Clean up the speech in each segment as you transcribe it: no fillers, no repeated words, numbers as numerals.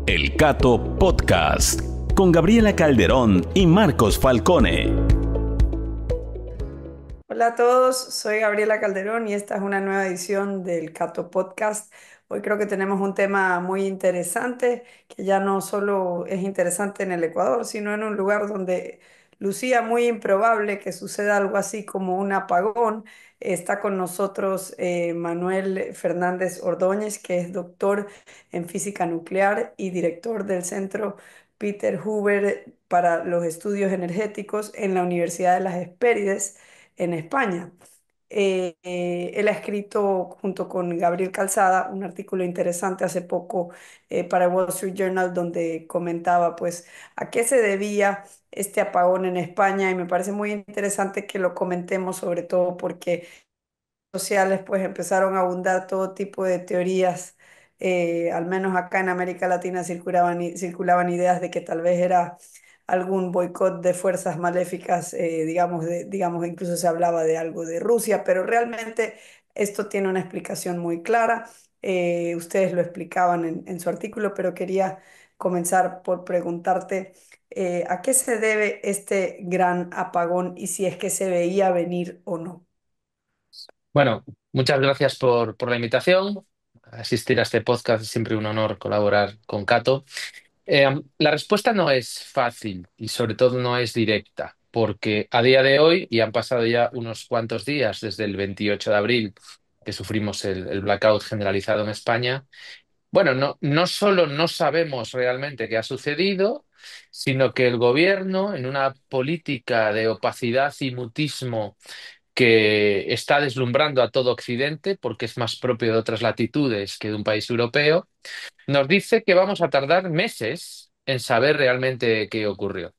El Cato Podcast, con Gabriela Calderón y Marcos Falcone. Hola a todos, soy Gabriela Calderón y esta es una nueva edición del Cato Podcast. Hoy creo que tenemos un tema muy interesante, que ya no solo es interesante en el Ecuador, sino en un lugar donde lucía muy improbable que suceda algo así como un apagón. Está con nosotros Manuel Fernández Ordóñez, que es doctor en física nuclear y director del Centro Peter Hoover para los estudios energéticos en la Universidad de las Hespérides en España. Él ha escrito junto con Gabriel Calzada un artículo interesante hace poco para Wall Street Journal donde comentaba pues a qué se debía este apagón en España y me parece muy interesante que lo comentemos sobre todo porque sociales pues empezaron a abundar todo tipo de teorías, al menos acá en América Latina circulaban ideas de que tal vez era algún boicot de fuerzas maléficas, digamos, incluso se hablaba de algo de Rusia, pero realmente esto tiene una explicación muy clara. Ustedes lo explicaban en su artículo, pero quería comenzar por preguntarte a qué se debe este gran apagón y si es que se veía venir o no. Bueno, muchas gracias por la invitación. Asistir a este podcast es siempre un honor colaborar con Cato. La respuesta no es fácil y sobre todo no es directa, porque a día de hoy, y han pasado ya unos cuantos días desde el 28 de abril que sufrimos el blackout generalizado en España, bueno, no solo no sabemos realmente qué ha sucedido, sino que el gobierno, en una política de opacidad y mutismo que está deslumbrando a todo Occidente, porque es más propio de otras latitudes que de un país europeo, nos dice que vamos a tardar meses en saber realmente qué ocurrió.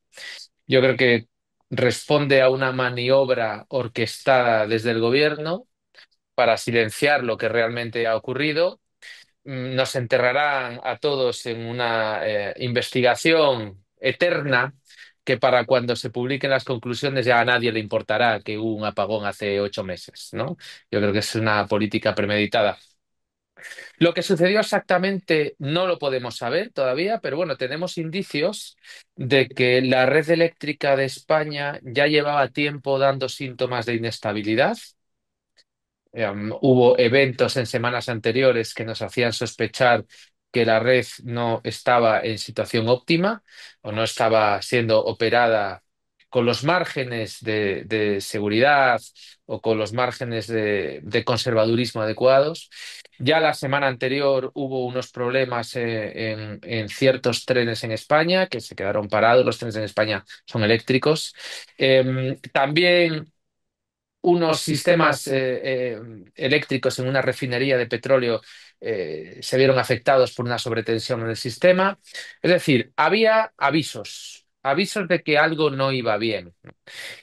Yo creo que responde a una maniobra orquestada desde el gobierno para silenciar lo que realmente ha ocurrido. Nos enterrarán a todos en una investigación eterna que para cuando se publiquen las conclusiones ya a nadie le importará que hubo un apagón hace 8 meses, ¿no? Yo creo que es una política premeditada. Lo que sucedió exactamente no lo podemos saber todavía, pero bueno, tenemos indicios de que la red eléctrica de España ya llevaba tiempo dando síntomas de inestabilidad. Hubo eventos en semanas anteriores que nos hacían sospechar que la red no estaba en situación óptima o no estaba siendo operada con los márgenes de seguridad o con los márgenes de conservadurismo adecuados. Ya la semana anterior hubo unos problemas en ciertos trenes en España que se quedaron parados. Los trenes en España son eléctricos. También unos sistemas eléctricos en una refinería de petróleo se vieron afectados por una sobretensión en el sistema. Es decir, había avisos, avisos de que algo no iba bien.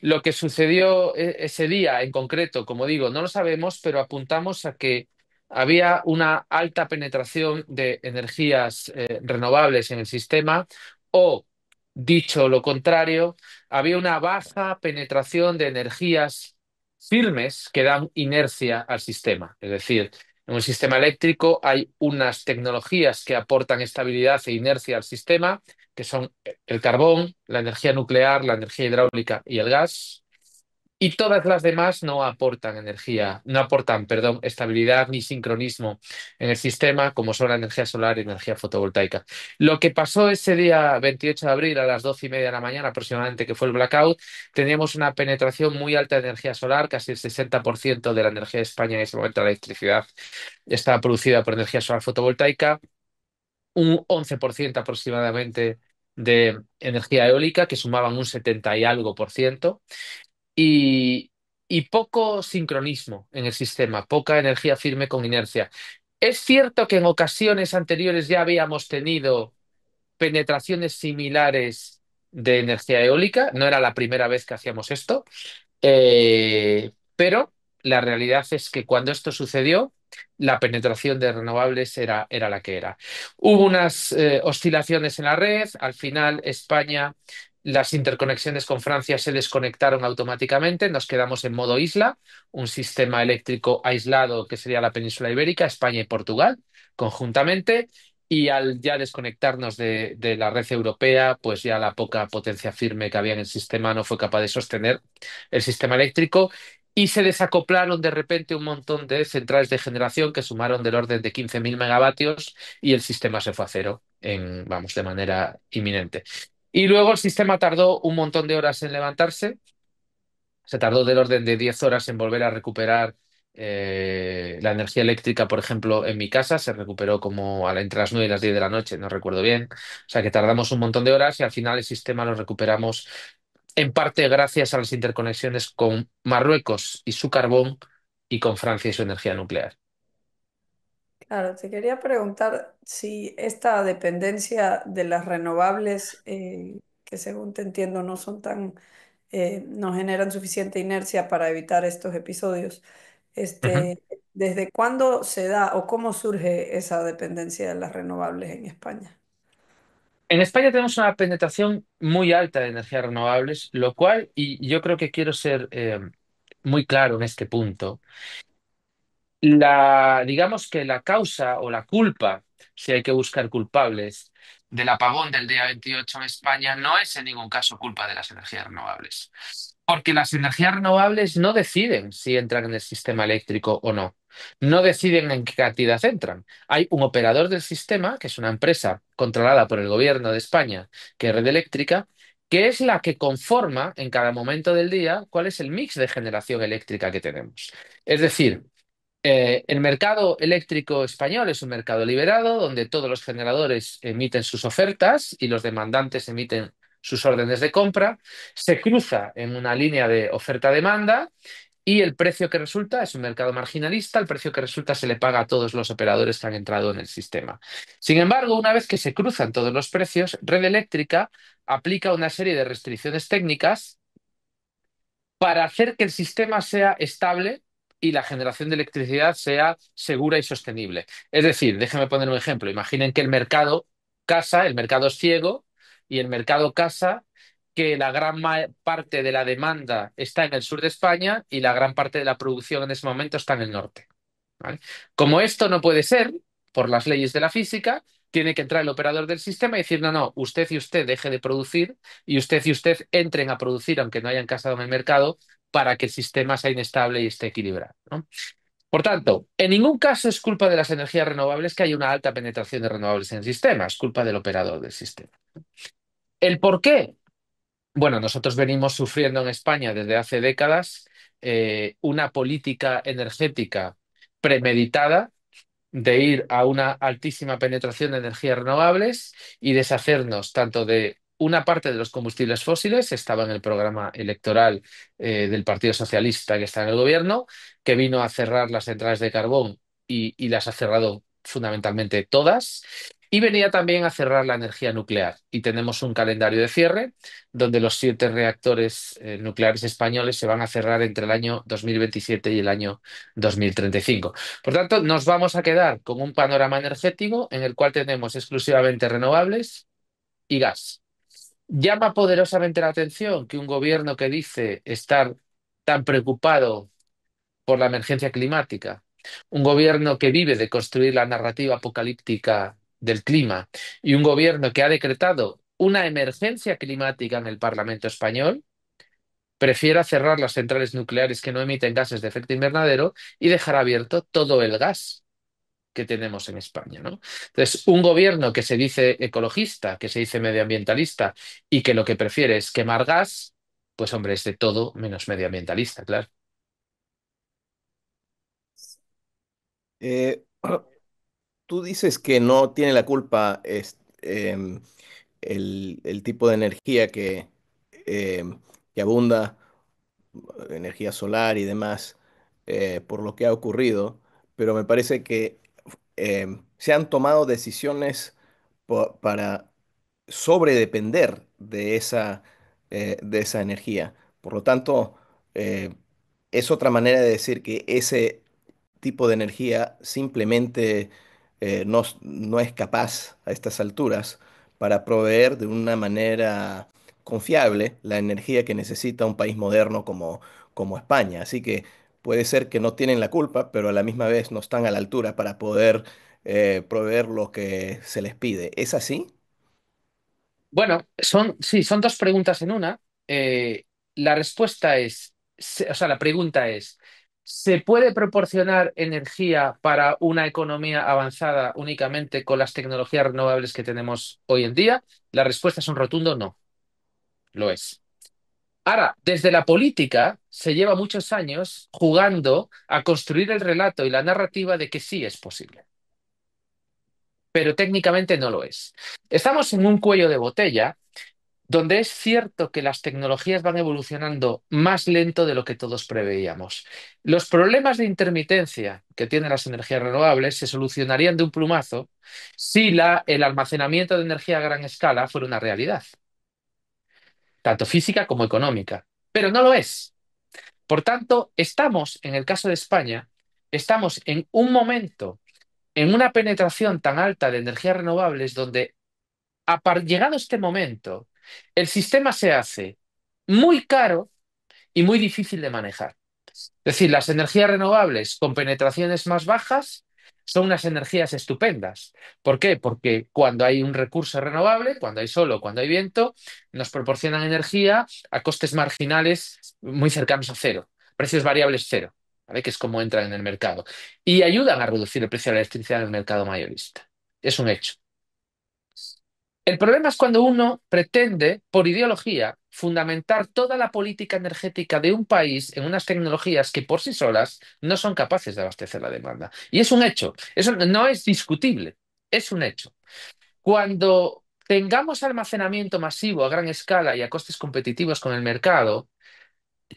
Lo que sucedió ese día en concreto, como digo, no lo sabemos, pero apuntamos a que había una alta penetración de energías renovables en el sistema o, dicho lo contrario, había una baja penetración de energías firmes que dan inercia al sistema. Es decir, en un sistema eléctrico hay unas tecnologías que aportan estabilidad e inercia al sistema, que son el carbón, la energía nuclear, la energía hidráulica y el gas. Y todas las demás no aportan energía, no aportan, perdón, estabilidad ni sincronismo en el sistema, como son la energía solar y energía fotovoltaica. Lo que pasó ese día 28 de abril a las 12:30 de la mañana aproximadamente, que fue el blackout, teníamos una penetración muy alta de energía solar, casi el 60% de la energía de España en ese momento, la electricidad, estaba producida por energía solar fotovoltaica, un 11% aproximadamente de energía eólica, que sumaban un 70 y algo por ciento, y, y poco sincronismo en el sistema, poca energía firme con inercia. Es cierto que en ocasiones anteriores ya habíamos tenido penetraciones similares de energía eólica, no era la primera vez que hacíamos esto, pero la realidad es que cuando esto sucedió, la penetración de renovables era la que era. Hubo unas oscilaciones en la red, al final España, las interconexiones con Francia se desconectaron automáticamente, nos quedamos en modo isla, un sistema eléctrico aislado que sería la península ibérica, España y Portugal, conjuntamente. y al ya desconectarnos de la red europea, pues ya la poca potencia firme que había en el sistema no fue capaz de sostener el sistema eléctrico y se desacoplaron de repente un montón de centrales de generación que sumaron del orden de 15.000 megavatios y el sistema se fue a cero vamos, de manera inminente. Y luego el sistema tardó un montón de horas en levantarse, se tardó del orden de 10 horas en volver a recuperar la energía eléctrica, por ejemplo, en mi casa se recuperó como entre las 9 y las 10 de la noche, no recuerdo bien. O sea que tardamos un montón de horas y al final el sistema lo recuperamos en parte gracias a las interconexiones con Marruecos y su carbón y con Francia y su energía nuclear. Claro, te quería preguntar si esta dependencia de las renovables, que según te entiendo no son tan, no generan suficiente inercia para evitar estos episodios, Ujú. ¿desde cuándo se da o cómo surge esa dependencia de las renovables en España? En España tenemos una penetración muy alta de energías renovables, lo cual, y yo creo que quiero ser muy claro en este punto. Digamos que la causa o la culpa, si hay que buscar culpables, del apagón del día 28 en España no es en ningún caso culpa de las energías renovables. Porque las energías renovables no deciden si entran en el sistema eléctrico o no. No deciden en qué cantidad entran. Hay un operador del sistema, que es una empresa controlada por el gobierno de España, que es Red Eléctrica, que es la que conforma en cada momento del día cuál es el mix de generación eléctrica que tenemos. Es decir, el mercado eléctrico español es un mercado liberado donde todos los generadores emiten sus ofertas y los demandantes emiten sus órdenes de compra. Se cruza en una línea de oferta-demanda y el precio que resulta es un mercado marginalista. El precio que resulta se le paga a todos los operadores que han entrado en el sistema. Sin embargo, una vez que se cruzan todos los precios, Red Eléctrica aplica una serie de restricciones técnicas para hacer que el sistema sea estable y la generación de electricidad sea segura y sostenible. Es decir, déjeme poner un ejemplo. Imaginen que el mercado casa, el mercado es ciego y el mercado casa que la gran parte de la demanda está en el sur de España y la gran parte de la producción en ese momento está en el norte. ¿Vale? Como esto no puede ser, por las leyes de la física, tiene que entrar el operador del sistema y decir, no, no, usted y usted deje de producir y usted entren a producir, aunque no hayan casado en el mercado, para que el sistema sea inestable y esté equilibrado, ¿no? Por tanto, en ningún caso es culpa de las energías renovables que haya una alta penetración de renovables en el sistema, es culpa del operador del sistema. ¿El por qué? Bueno, nosotros venimos sufriendo en España desde hace décadas una política energética premeditada de ir a una altísima penetración de energías renovables y deshacernos tanto de una parte de los combustibles fósiles, estaba en el programa electoral del Partido Socialista que está en el gobierno, que vino a cerrar las centrales de carbón y las ha cerrado fundamentalmente todas. Y venía también a cerrar la energía nuclear. Y tenemos un calendario de cierre donde los 7 reactores nucleares españoles se van a cerrar entre el año 2027 y el año 2035. Por tanto, nos vamos a quedar con un panorama energético en el cual tenemos exclusivamente renovables y gas. Llama poderosamente la atención que un gobierno que dice estar tan preocupado por la emergencia climática, un gobierno que vive de construir la narrativa apocalíptica del clima y un gobierno que ha decretado una emergencia climática en el Parlamento español, prefiera cerrar las centrales nucleares que no emiten gases de efecto invernadero y dejar abierto todo el gas que tenemos en España, ¿no? Entonces, un gobierno que se dice ecologista, que se dice medioambientalista y que lo que prefiere es quemar gas, pues hombre, es de todo menos medioambientalista, claro. Eh, Tú dices que no tiene la culpa el tipo de energía que abunda, energía solar y demás, por lo que ha ocurrido, pero me parece que se han tomado decisiones para sobredepender de esa energía. Por lo tanto, eh, es otra manera de decir que ese tipo de energía simplemente no es capaz a estas alturas para proveer de una manera confiable la energía que necesita un país moderno como España. Así que puede ser que no tienen la culpa, pero a la misma vez no están a la altura para poder proveer lo que se les pide. ¿Es así? Bueno, sí, son dos preguntas en una. La respuesta es, o sea, la pregunta es, ¿se puede proporcionar energía para una economía avanzada únicamente con las tecnologías renovables que tenemos hoy en día? La respuesta es un rotundo no, lo es. Ahora, desde la política se lleva muchos años jugando a construir el relato y la narrativa de que sí es posible, pero técnicamente no lo es. Estamos en un cuello de botella donde es cierto que las tecnologías van evolucionando más lento de lo que todos preveíamos. Los problemas de intermitencia que tienen las energías renovables se solucionarían de un plumazo si el almacenamiento de energía a gran escala fuera una realidad, tanto física como económica. Pero no lo es. Por tanto, estamos, en el caso de España, estamos en un momento, en una penetración tan alta de energías renovables donde llegado este momento, el sistema se hace muy caro y muy difícil de manejar. Es decir, las energías renovables con penetraciones más bajas son unas energías estupendas. ¿Por qué? Porque cuando hay un recurso renovable, cuando hay sol o cuando hay viento, nos proporcionan energía a costes marginales muy cercanos a cero, precios variables cero, ¿vale? Que es como entran en el mercado. Y ayudan a reducir el precio de la electricidad en el mercado mayorista. Es un hecho. El problema es cuando uno pretende, por ideología, fundamentar toda la política energética de un país en unas tecnologías que por sí solas no son capaces de abastecer la demanda. Y es un hecho, eso no es discutible, es un hecho. Cuando tengamos almacenamiento masivo a gran escala y a costes competitivos con el mercado,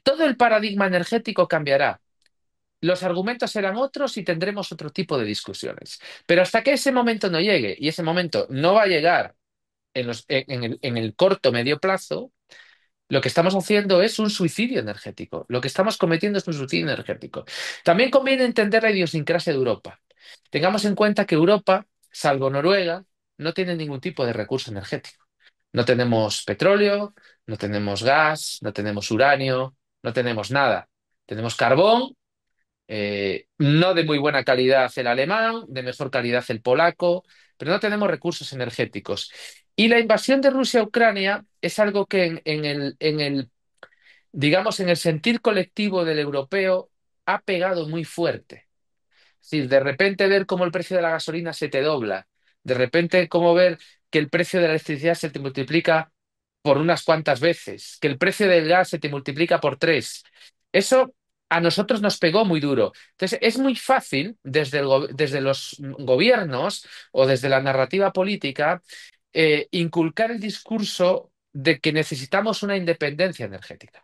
todo el paradigma energético cambiará. Los argumentos serán otros y tendremos otro tipo de discusiones. Pero hasta que ese momento no llegue, y ese momento no va a llegar en el corto medio plazo, lo que estamos haciendo es un suicidio energético. Lo que estamos cometiendo es un suicidio energético. También conviene entender la idiosincrasia de Europa. Tengamos en cuenta que Europa, salvo Noruega, no tiene ningún tipo de recurso energético. No tenemos petróleo, no tenemos gas, no tenemos uranio, no tenemos nada. Tenemos carbón, no de muy buena calidad el alemán, de mejor calidad el polaco, pero no tenemos recursos energéticos. Y la invasión de Rusia a Ucrania es algo que digamos, en el sentir colectivo del europeo ha pegado muy fuerte. Es decir, de repente ver cómo el precio de la gasolina se te dobla, de repente cómo ver que el precio de la electricidad se te multiplica por unas cuantas veces, que el precio del gas se te multiplica por tres. Eso a nosotros nos pegó muy duro. Entonces, es muy fácil desde los gobiernos o desde la narrativa política inculcar el discurso de que necesitamos una independencia energética.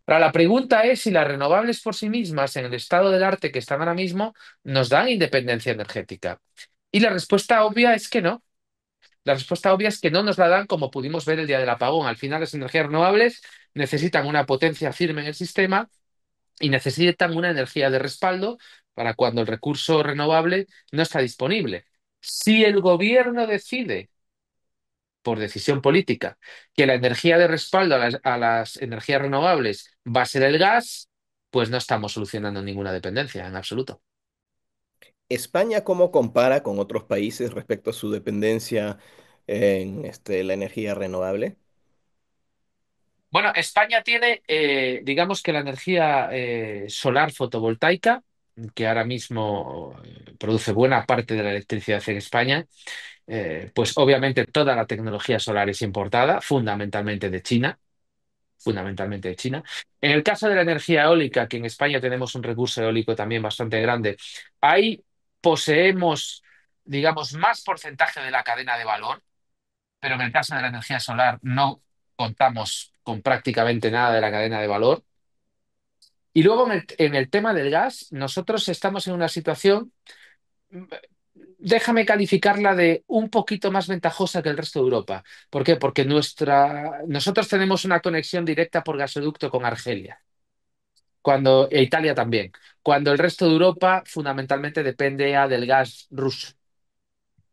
Ahora, la pregunta es si las renovables por sí mismas, en el estado del arte que están ahora mismo, nos dan independencia energética. Y la respuesta obvia es que no. La respuesta obvia es que no nos la dan como pudimos ver el día del apagón. Al final, las energías renovables necesitan una potencia firme en el sistema y necesitan una energía de respaldo para cuando el recurso renovable no está disponible. Si el gobierno decide, por decisión política, que la energía de respaldo a las energías renovables va a ser el gas, pues no estamos solucionando ninguna dependencia en absoluto. ¿España cómo compara con otros países respecto a su dependencia en la energía renovable? Bueno, España tiene, digamos que la energía solar fotovoltaica, que ahora mismo produce buena parte de la electricidad en España, pues obviamente toda la tecnología solar es importada, fundamentalmente de China. En el caso de la energía eólica, que en España tenemos un recurso eólico también bastante grande, ahí poseemos, digamos, más porcentaje de la cadena de valor, pero en el caso de la energía solar no contamos con prácticamente nada de la cadena de valor. Y luego en el tema del gas, nosotros estamos en una situación, déjame calificarla de un poquito más ventajosa que el resto de Europa. ¿Por qué? Porque nosotros tenemos una conexión directa por gasoducto con Argelia, e Italia también, cuando el resto de Europa fundamentalmente depende ya del gas ruso.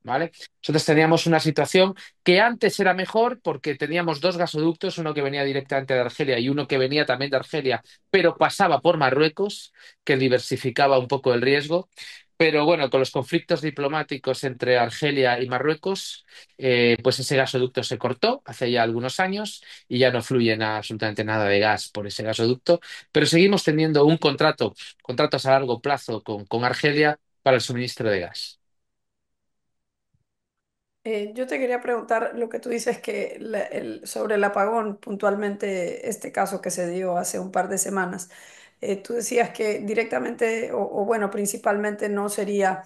¿Vale? Nosotros teníamos una situación que antes era mejor porque teníamos dos gasoductos, uno que venía directamente de Argelia y uno que venía también de Argelia, pero pasaba por Marruecos, que diversificaba un poco el riesgo. Pero bueno, con los conflictos diplomáticos entre Argelia y Marruecos, pues ese gasoducto se cortó hace ya algunos años y ya no fluye absolutamente nada de gas por ese gasoducto, pero seguimos teniendo un contratos a largo plazo con Argelia para el suministro de gas. Yo te quería preguntar lo que tú dices que sobre el apagón, puntualmente este caso que se dio hace un par de semanas. Tú decías que directamente o bueno, principalmente no sería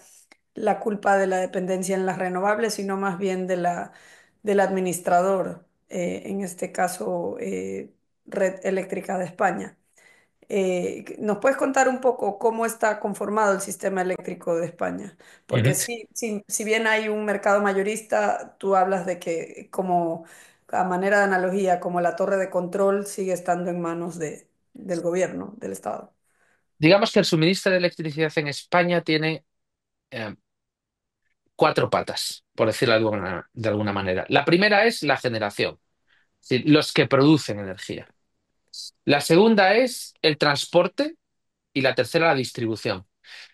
la culpa de la dependencia en las renovables, sino más bien del administrador, en este caso Red Eléctrica de España. ¿Nos puedes contar un poco cómo está conformado el sistema eléctrico de España? Porque Ujú. sí, sí, si bien hay un mercado mayorista, tú hablas de que como a manera de analogía, como la torre de control sigue estando en manos del gobierno, del Estado. Digamos que el suministro de electricidad en España tiene eh, cuatro patas, por decirlo de alguna manera. La primera es la generación, es decir, los que producen energía. La segunda es el transporte y la tercera la distribución,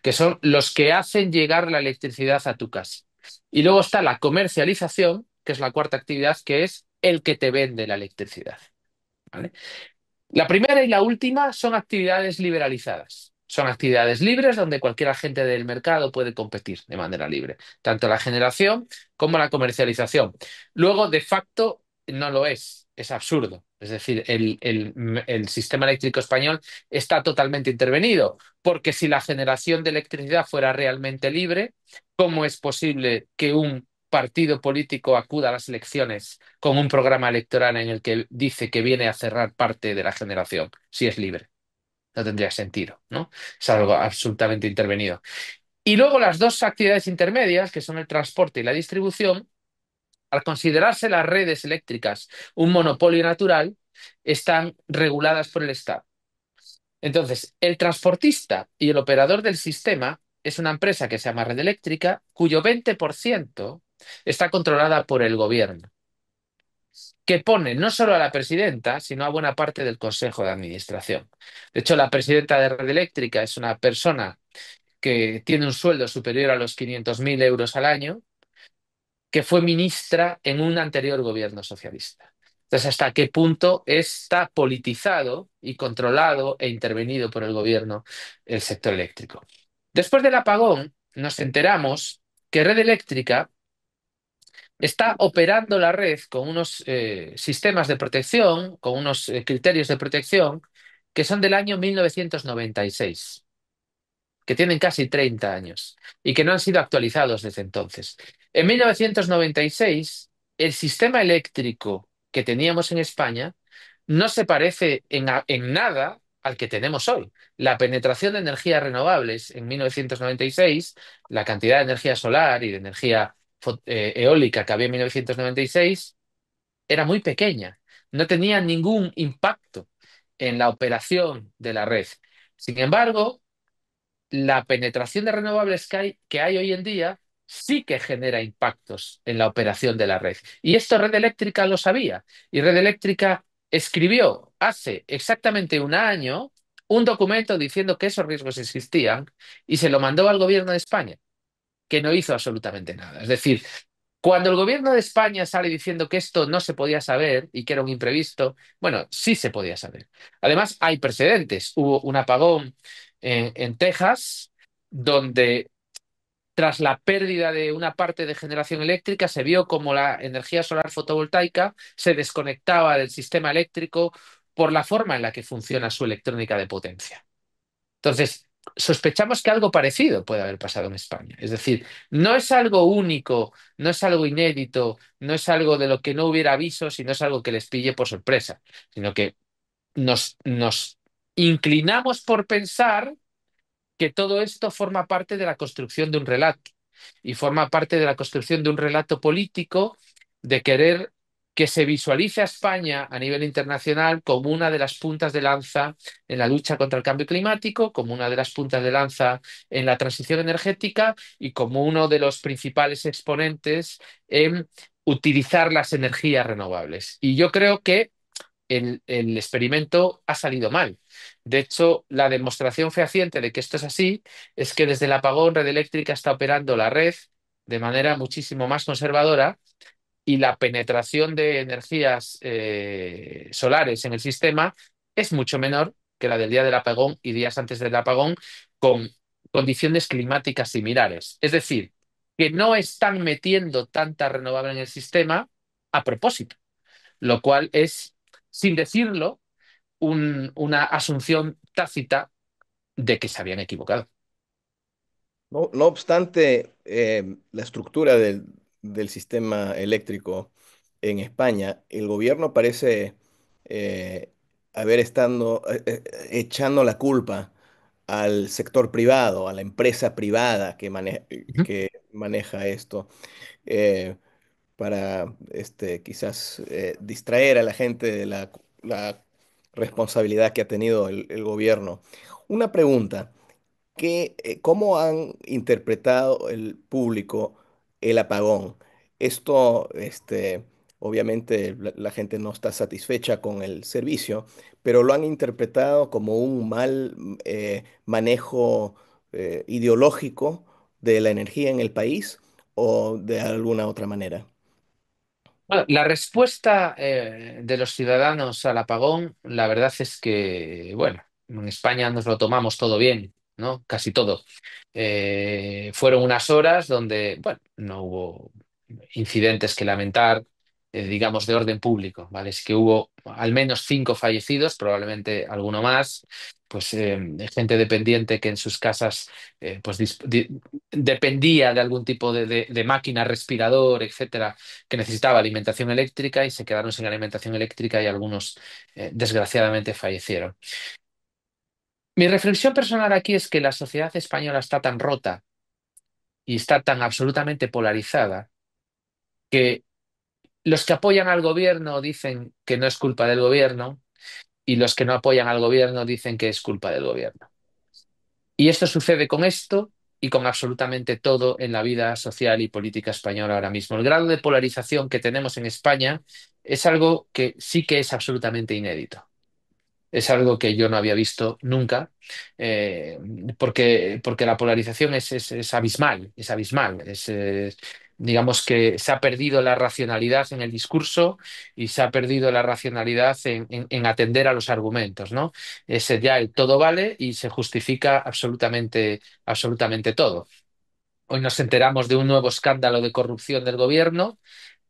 que son los que hacen llegar la electricidad a tu casa. Y luego está la comercialización, que es la cuarta actividad, que es el que te vende la electricidad. ¿Vale? La primera y la última son actividades liberalizadas. Son actividades libres donde cualquier agente del mercado puede competir de manera libre, tanto la generación como la comercialización. Luego, de facto, no lo es absurdo. Es decir, el sistema eléctrico español está totalmente intervenido, porque si la generación de electricidad fuera realmente libre, ¿cómo es posible que un partido político acuda a las elecciones con un programa electoral en el que dice que viene a cerrar parte de la generación, si es libre? No tendría sentido, ¿no? Es algo absolutamente intervenido. Y luego las dos actividades intermedias, que son el transporte y la distribución, al considerarse las redes eléctricas un monopolio natural, están reguladas por el Estado. Entonces, el transportista y el operador del sistema es una empresa que se llama Red Eléctrica, cuyo 20% está controlada por el gobierno, que pone no solo a la presidenta, sino a buena parte del Consejo de Administración. De hecho, la presidenta de Red Eléctrica es una persona que tiene un sueldo superior a los 500.000 euros al año, que fue ministra en un anterior gobierno socialista. Entonces, ¿hasta qué punto está politizado y controlado e intervenido por el gobierno el sector eléctrico? Después del apagón, nos enteramos que Red Eléctrica está operando la red con unos sistemas de protección, con unos criterios de protección que son del año 1996, que tienen casi 30 años y que no han sido actualizados desde entonces. En 1996, el sistema eléctrico que teníamos en España no se parece en nada al que tenemos hoy. La penetración de energías renovables en 1996, la cantidad de energía solar y de energía eólica que había en 1996 era muy pequeña, no tenía ningún impacto en la operación de la red. Sin embargo, la penetración de renovables que hay hoy en día sí que genera impactos en la operación de la red. Y esto Red Eléctrica lo sabía. Y Red Eléctrica escribió hace exactamente un año un documento diciendo que esos riesgos existían y se lo mandó al gobierno de España, que no hizo absolutamente nada. Es decir, cuando el gobierno de España sale diciendo que esto no se podía saber y que era un imprevisto, bueno, sí se podía saber. Además, hay precedentes. Hubo un apagón en Texas, donde tras la pérdida de una parte de generación eléctrica, se vio como la energía solar fotovoltaica se desconectaba del sistema eléctrico por la forma en la que funciona su electrónica de potencia. Entonces, sospechamos que algo parecido puede haber pasado en España. Es decir, no es algo único, no es algo inédito, no es algo de lo que no hubiera aviso, sino es algo que les pille por sorpresa, sino que nos inclinamos por pensar que todo esto forma parte de la construcción de un relato y forma parte de la construcción de un relato político de querer que se visualice a España a nivel internacional como una de las puntas de lanza en la lucha contra el cambio climático, como una de las puntas de lanza en la transición energética y como uno de los principales exponentes en utilizar las energías renovables. Y yo creo que el experimento ha salido mal. De hecho, la demostración fehaciente de que esto es así es que desde el apagón Red Eléctrica está operando la red de manera muchísimo más conservadora y la penetración de energías solares en el sistema es mucho menor que la del día del apagón y días antes del apagón, con condiciones climáticas similares. Es decir, que no están metiendo tanta renovable en el sistema a propósito, lo cual es, sin decirlo, una asunción tácita de que se habían equivocado. No obstante, la estructura del sistema eléctrico en España, el gobierno parece eh, haber estando echando la culpa al sector privado, a la empresa privada Ujú. que maneja esto, eh, para quizás distraer a la gente de la responsabilidad que ha tenido el gobierno. Una pregunta. ¿Cómo han interpretado el público el apagón? Esto, obviamente, la gente no está satisfecha con el servicio, pero lo han interpretado como un mal manejo ideológico de la energía en el país o de alguna otra manera. Bueno, la respuesta de los ciudadanos al apagón, la verdad es que, bueno, en España nos lo tomamos todo bien, ¿no? Casi todo. Fueron unas horas donde, bueno, no hubo incidentes que lamentar, digamos, de orden público, ¿vale? Es que hubo al menos 5 fallecidos, probablemente alguno más, pues gente dependiente que en sus casas, pues dependía de algún tipo de máquina, respirador, etcétera, que necesitaba alimentación eléctrica y se quedaron sin alimentación eléctrica y algunos, desgraciadamente, fallecieron. Mi reflexión personal aquí es que la sociedad española está tan rota y está tan absolutamente polarizada que los que apoyan al gobierno dicen que no es culpa del gobierno y los que no apoyan al gobierno dicen que es culpa del gobierno. Y esto sucede con esto y con absolutamente todo en la vida social y política española ahora mismo. El grado de polarización que tenemos en España es algo que sí que es absolutamente inédito. Es algo que yo no había visto nunca, eh, porque la polarización es abismal, es abismal. Digamos que se ha perdido la racionalidad en el discurso y se ha perdido la racionalidad en atender a los argumentos, ¿no? Es ya el todo vale y se justifica absolutamente, absolutamente todo. Hoy nos enteramos de un nuevo escándalo de corrupción del gobierno,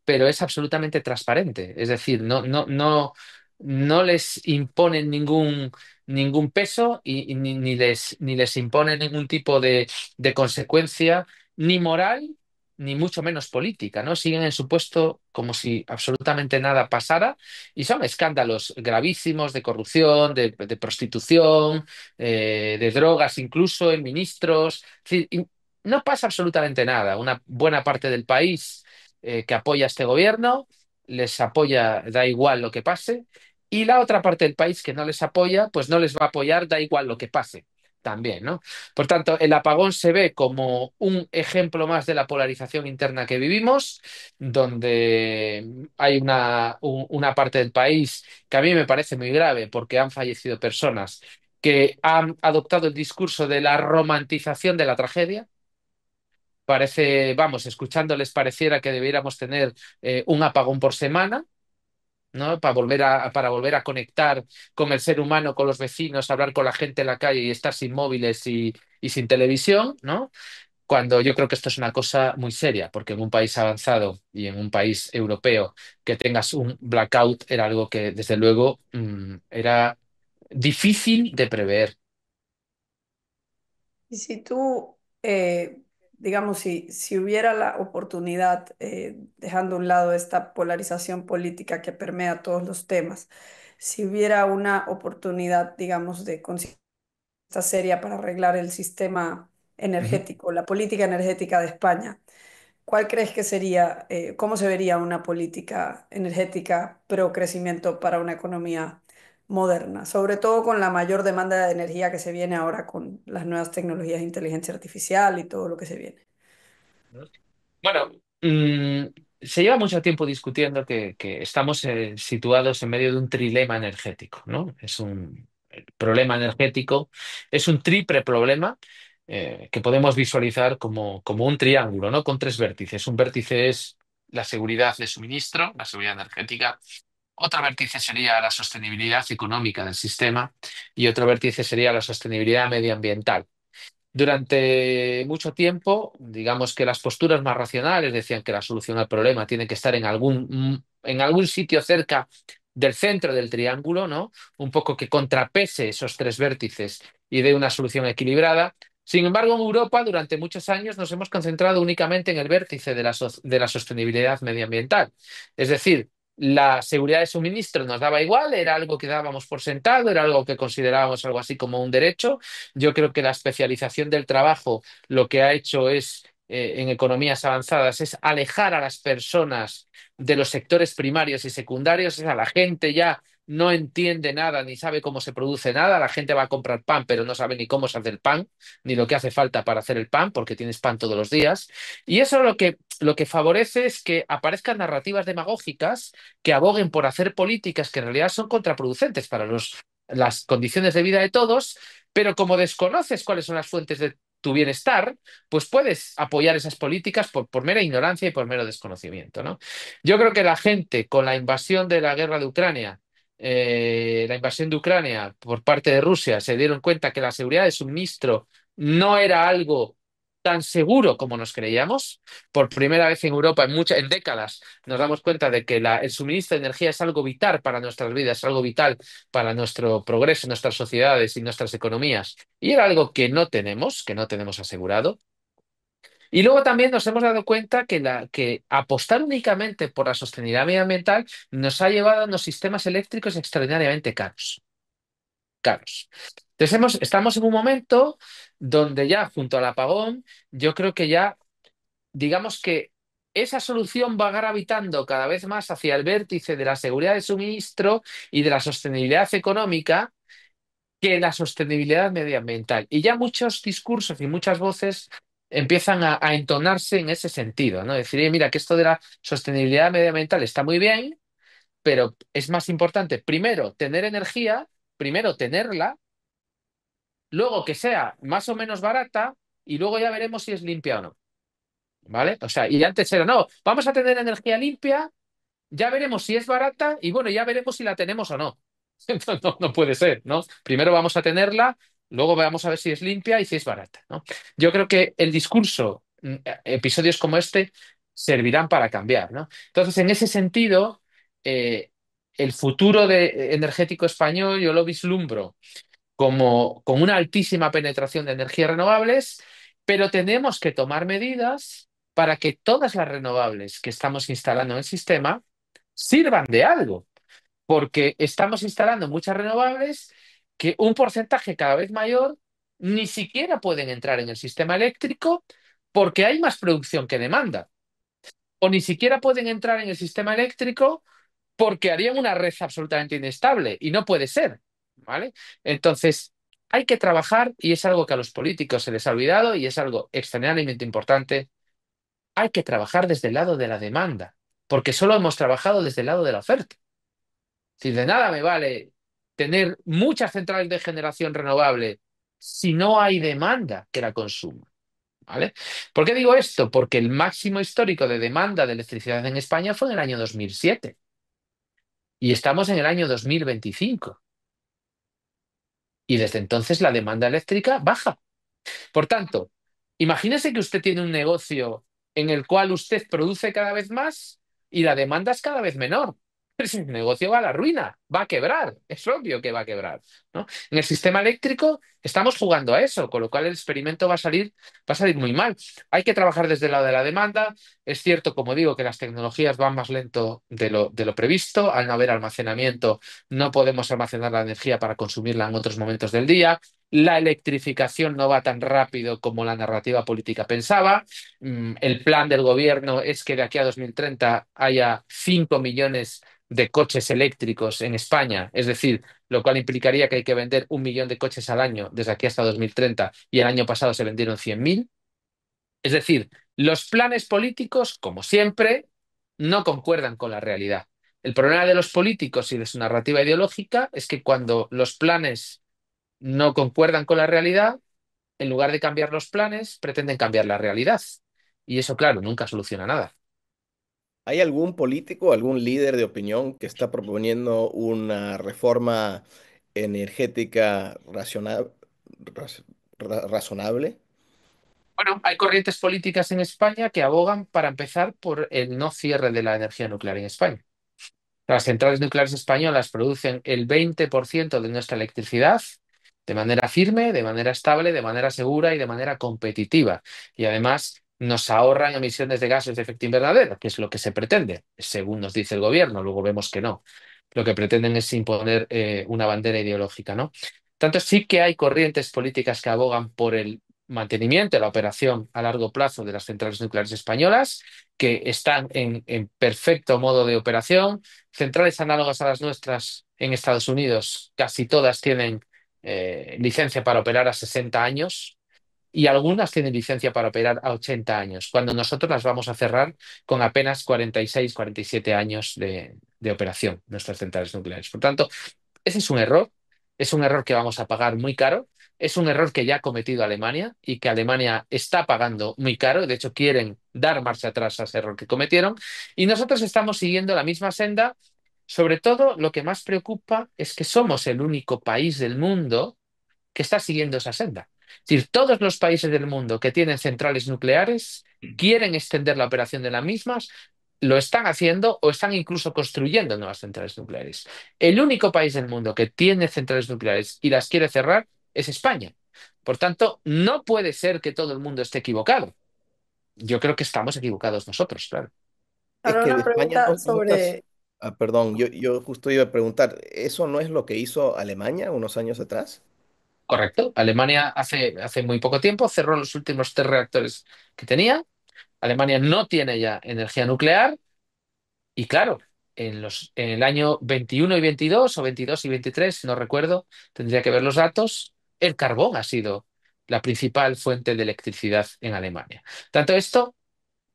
pero es absolutamente transparente. Es decir, no les imponen ningún peso y ni les imponen ningún tipo de consecuencia, ni moral, ni mucho menos política, ¿no? Siguen en su puesto como si absolutamente nada pasara y son escándalos gravísimos de corrupción, de prostitución, de drogas incluso en ministros. Es decir, y no pasa absolutamente nada. Una buena parte del país que apoya a este gobierno, les apoya, da igual lo que pase, y la otra parte del país que no les apoya, pues no les va a apoyar, da igual lo que pase. También, ¿no? Por tanto, el apagón se ve como un ejemplo más de la polarización interna que vivimos, donde hay una parte del país que a mí me parece muy grave porque han fallecido personas que han adoptado el discurso de la romantización de la tragedia. Parece, vamos, escuchándoles pareciera que debiéramos tener un apagón por semana, ¿no? Para volver a conectar con el ser humano, con los vecinos, hablar con la gente en la calle y estar sin móviles y sin televisión, ¿no? Cuando yo creo que esto es una cosa muy seria, porque en un país avanzado y en un país europeo que tengas un blackout era algo que, desde luego, era difícil de prever. Y si tú, digamos, si hubiera la oportunidad, dejando a un lado esta polarización política que permea todos los temas, si hubiera una oportunidad, digamos, de conciencia seria para arreglar el sistema Ujú. energético, la política energética de España, ¿cuál crees que sería, cómo se vería una política energética pro crecimiento para una economía moderna? Sobre todo con la mayor demanda de energía que se viene ahora con las nuevas tecnologías de inteligencia artificial y todo lo que se viene. Bueno, se lleva mucho tiempo discutiendo que estamos situados en medio de un trilema energético, ¿no? El problema energético es un triple problema que podemos visualizar como un triángulo, ¿no? Con tres vértices. Un vértice es la seguridad de suministro, la seguridad energética. Otro vértice sería la sostenibilidad económica del sistema y otro vértice sería la sostenibilidad medioambiental. Durante mucho tiempo, digamos que las posturas más racionales decían que la solución al problema tiene que estar en algún sitio cerca del centro del triángulo, ¿no? Un poco que contrapese esos tres vértices y dé una solución equilibrada. Sin embargo, en Europa, durante muchos años nos hemos concentrado únicamente en el vértice de la sostenibilidad medioambiental. Es decir, la seguridad de suministro nos daba igual, era algo que dábamos por sentado, era algo que considerábamos algo así como un derecho. Yo creo que la especialización del trabajo lo que ha hecho es, en economías avanzadas, es alejar a las personas de los sectores primarios y secundarios. O sea, la gente ya no entiende nada ni sabe cómo se produce nada. La gente va a comprar pan, pero no sabe ni cómo se hace el pan, ni lo que hace falta para hacer el pan, porque tienes pan todos los días. Y eso lo que favorece es que aparezcan narrativas demagógicas que aboguen por hacer políticas que en realidad son contraproducentes para las condiciones de vida de todos, pero como desconoces cuáles son las fuentes de tu bienestar, pues puedes apoyar esas políticas por mera ignorancia y por mero desconocimiento, ¿no? Yo creo que la gente con la invasión de la guerra de Ucrania, la invasión de Ucrania por parte de Rusia, se dieron cuenta que la seguridad de suministro no era algo tan seguro como nos creíamos. Por primera vez en Europa, en décadas, nos damos cuenta de que el suministro de energía es algo vital para nuestras vidas, es algo vital para nuestro progreso, nuestras sociedades y nuestras economías. Y era algo que no tenemos asegurado. Y luego también nos hemos dado cuenta que apostar únicamente por la sostenibilidad medioambiental nos ha llevado a unos sistemas eléctricos extraordinariamente caros. Caros. Entonces estamos en un momento donde ya, junto al apagón, yo creo que ya, digamos que esa solución va gravitando cada vez más hacia el vértice de la seguridad de suministro y de la sostenibilidad económica que la sostenibilidad medioambiental. Y ya muchos discursos y muchas voces empiezan a entonarse en ese sentido, ¿no? Decir, mira, que esto de la sostenibilidad medioambiental está muy bien, pero es más importante primero tener energía, primero tenerla, luego que sea más o menos barata y luego ya veremos si es limpia o no, ¿vale? O sea, y antes era, no, vamos a tener energía limpia, ya veremos si es barata y bueno, ya veremos si la tenemos o no. No, no puede ser, ¿no? Primero vamos a tenerla, luego vamos a ver si es limpia y si es barata, ¿no? Yo creo que el discurso, episodios como este, servirán para cambiar, ¿no? Entonces, en ese sentido, eh, el futuro energético español yo lo vislumbro como con una altísima penetración de energías renovables, pero tenemos que tomar medidas para que todas las renovables que estamos instalando en el sistema sirvan de algo, porque estamos instalando muchas renovables que un porcentaje cada vez mayor ni siquiera pueden entrar en el sistema eléctrico porque hay más producción que demanda, o ni siquiera pueden entrar en el sistema eléctrico porque harían una red absolutamente inestable y no puede ser, ¿vale? Entonces, hay que trabajar y es algo que a los políticos se les ha olvidado y es algo extraordinariamente importante. Hay que trabajar desde el lado de la demanda, porque solo hemos trabajado desde el lado de la oferta. Si de nada me vale tener muchas centrales de generación renovable si no hay demanda que la consuma, ¿vale? ¿Por qué digo esto? Porque el máximo histórico de demanda de electricidad en España fue en el año 2007 y estamos en el año 2025 y desde entonces la demanda eléctrica baja. Por tanto, imagínese que usted tiene un negocio en el cual usted produce cada vez más y la demanda es cada vez menor. Ese negocio va a la ruina, va a quebrar, es obvio que va a quebrar, ¿no? En el sistema eléctrico estamos jugando a eso, con lo cual el experimento va a salir muy mal. Hay que trabajar desde el lado de la demanda. Es cierto, como digo, que las tecnologías van más lento de lo previsto. Al no haber almacenamiento, no podemos almacenar la energía para consumirla en otros momentos del día. La electrificación no va tan rápido como la narrativa política pensaba. El plan del gobierno es que de aquí a 2030 haya 5 millones de coches eléctricos en España, es decir, lo cual implicaría que hay que vender 1 millón de coches al año desde aquí hasta 2030 y el año pasado se vendieron 100.000. Es decir, los planes políticos, como siempre, no concuerdan con la realidad. El problema de los políticos y de su narrativa ideológica es que cuando los planes no concuerdan con la realidad, en lugar de cambiar los planes, pretenden cambiar la realidad. Y eso, claro, nunca soluciona nada. ¿Hay algún político, algún líder de opinión que está proponiendo una reforma energética razonable? Bueno, hay corrientes políticas en España que abogan, para empezar, por el no cierre de la energía nuclear en España. Las centrales nucleares españolas producen el 20% de nuestra electricidad de manera firme, de manera estable, de manera segura y de manera competitiva. Y además nos ahorran emisiones de gases de efecto invernadero, que es lo que se pretende, según nos dice el gobierno. Luego vemos que no. Lo que pretenden es imponer una bandera ideológica, ¿no? Tanto sí que hay corrientes políticas que abogan por el mantenimiento de la operación a largo plazo de las centrales nucleares españolas, que están en perfecto modo de operación. Centrales análogas a las nuestras en Estados Unidos, casi todas tienen licencia para operar a 60 años y algunas tienen licencia para operar a 80 años, cuando nosotros las vamos a cerrar con apenas 46, 47 años de operación, nuestras centrales nucleares. Por tanto, ese es un error que vamos a pagar muy caro, es un error que ya ha cometido Alemania y que Alemania está pagando muy caro, de hecho quieren dar marcha atrás a ese error que cometieron, y nosotros estamos siguiendo la misma senda. Sobre todo, lo que más preocupa es que somos el único país del mundo que está siguiendo esa senda. Es decir, todos los países del mundo que tienen centrales nucleares quieren extender la operación de las mismas, lo están haciendo o están incluso construyendo nuevas centrales nucleares. El único país del mundo que tiene centrales nucleares y las quiere cerrar es España. Por tanto, no puede ser que todo el mundo esté equivocado. Yo creo que estamos equivocados nosotros, claro. Es Ahora que de una España pregunta no estás... sobre, Ah, perdón, yo justo iba a preguntar, ¿eso no es lo que hizo Alemania unos años atrás? Correcto. Alemania hace muy poco tiempo cerró los últimos 3 reactores que tenía. Alemania no tiene ya energía nuclear. Y claro, en el año 21 y 22 o 22 y 23, no recuerdo, tendría que ver los datos, el carbón ha sido la principal fuente de electricidad en Alemania. Tanto esto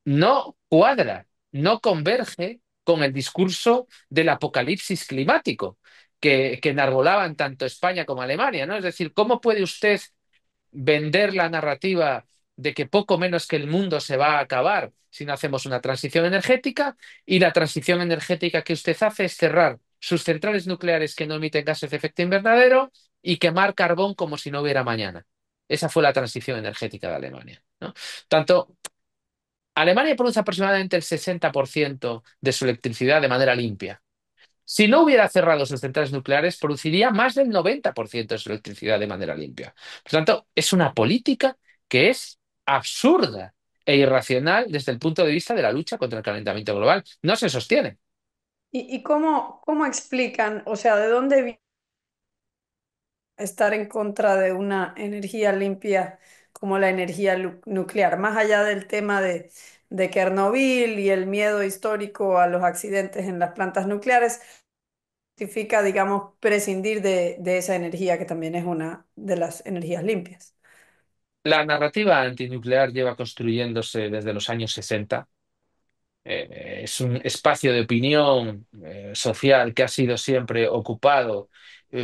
no cuadra, no converge con el discurso del apocalipsis climático que enarbolaban tanto España como Alemania, ¿no? Es decir, ¿cómo puede usted vender la narrativa de que poco menos que el mundo se va a acabar si no hacemos una transición energética, y la transición energética que usted hace es cerrar sus centrales nucleares que no emiten gases de efecto invernadero y quemar carbón como si no hubiera mañana? Esa fue la transición energética de Alemania, ¿no? Tanto Alemania produce aproximadamente el 60% de su electricidad de manera limpia. Si no hubiera cerrado sus centrales nucleares, produciría más del 90% de su electricidad de manera limpia. Por tanto, es una política que es absurda e irracional desde el punto de vista de la lucha contra el calentamiento global. No se sostiene. y cómo explican, o sea, de dónde viene estar en contra de una energía limpia como la energía nuclear, más allá del tema de Chernobyl y el miedo histórico a los accidentes en las plantas nucleares, significa, digamos, prescindir de esa energía que también es una de las energías limpias. La narrativa antinuclear lleva construyéndose desde los años 60. Es un espacio de opinión social que ha sido siempre ocupado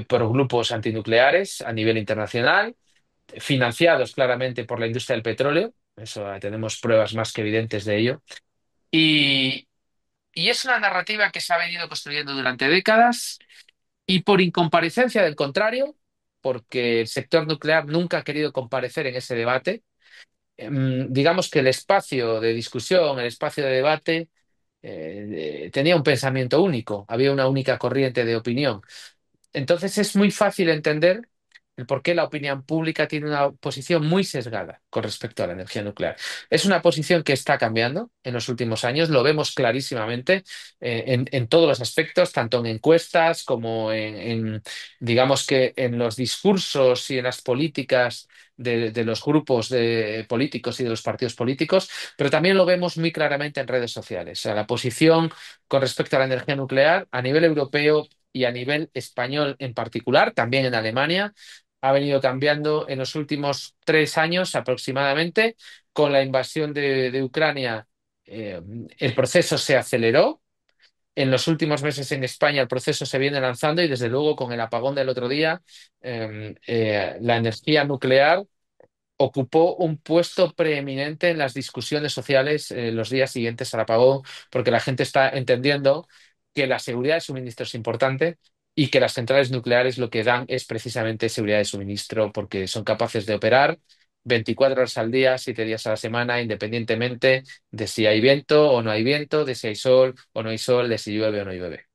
por grupos antinucleares a nivel internacional, financiados claramente por la industria del petróleo. Eso tenemos pruebas más que evidentes de ello. Y, y es una narrativa que se ha venido construyendo durante décadas, y por incomparecencia del contrario, porque el sector nuclear nunca ha querido comparecer en ese debate. Digamos que el espacio de discusión, el espacio de debate, tenía un pensamiento único, había una única corriente de opinión. Entonces es muy fácil entender el por qué la opinión pública tiene una posición muy sesgada con respecto a la energía nuclear. Es una posición que está cambiando en los últimos años, lo vemos clarísimamente en todos los aspectos, tanto en encuestas como digamos que en los discursos y en las políticas de los grupos de políticos y de los partidos políticos, pero también lo vemos muy claramente en redes sociales. O sea, la posición con respecto a la energía nuclear a nivel europeo y a nivel español en particular, también en Alemania, ha venido cambiando en los últimos 3 años aproximadamente, con la invasión de Ucrania eh, el proceso se aceleró. En los últimos meses en España el proceso se viene lanzando y desde luego con el apagón del otro día, la energía nuclear ocupó un puesto preeminente en las discusiones sociales los días siguientes al apagón, porque la gente está entendiendo que la seguridad de suministro es importante y que las centrales nucleares lo que dan es precisamente seguridad de suministro, porque son capaces de operar 24 horas al día, 7 días a la semana, independientemente de si hay viento o no hay viento, de si hay sol o no hay sol, de si llueve o no llueve.